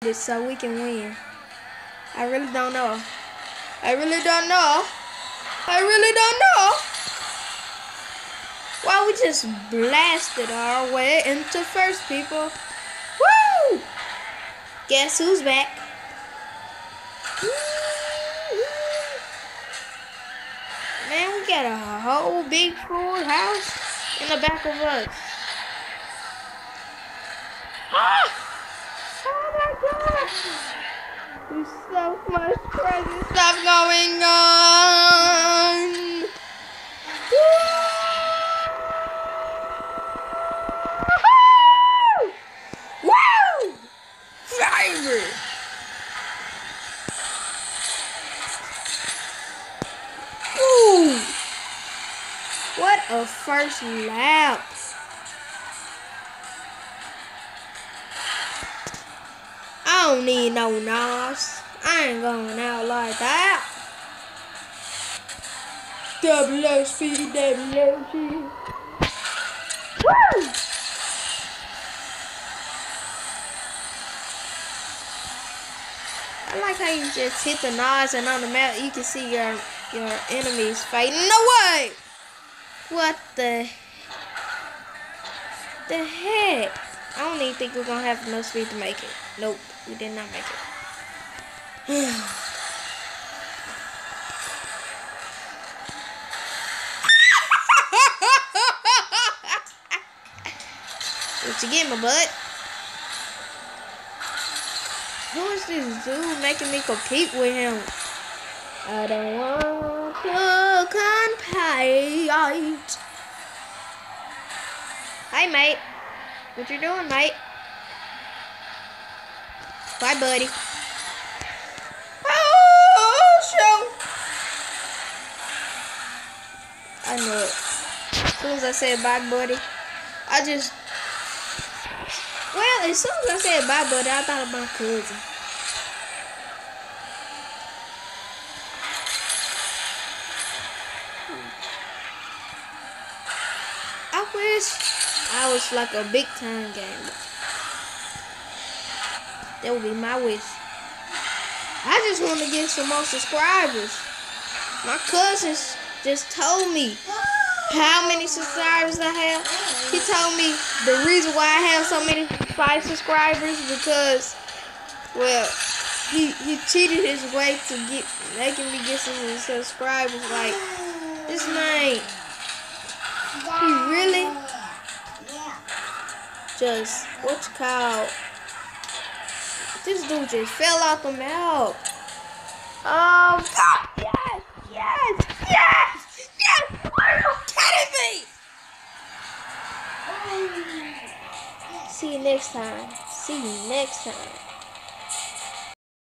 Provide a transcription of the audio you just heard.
this so we can win. I really don't know. I really don't know. I really don't know. Well, we just blasted our way into first, people. Woo! Guess who's back? Man, we got a whole big full house in the back of us. Ah! Oh my gosh! There's so much crazy stuff going on. Woo! Woo! Driver! Ooh! What a first lap! I don't need no NOS. I ain't going out like that. WSP, WSP. Woo! I like how you just hit the NOS and on the map you can see your enemies fighting. No way! What the heck? I don't even think we're gonna have enough speed to make it. Nope, we did not make it. What you get, my bud? Who is this dude making me compete with him? I don't want to compete. Hi, mate. What you doing, mate? Bye, buddy. Oh, shoot! I know it. As soon as I said bye, buddy, as soon as I said bye, buddy, I thought of my cousin. I wish I was like a big time gamer. That would be my wish. I just want to get some more subscribers. My cousins just told me how many subscribers I have. He told me the reason why I have so many 5 subscribers because, well, he cheated his way to making me get some subscribers. Like, this man, he really just, this dude just fell out the mouth. Oh, God, yes, yes, yes, yes, are you kidding me? See you next time.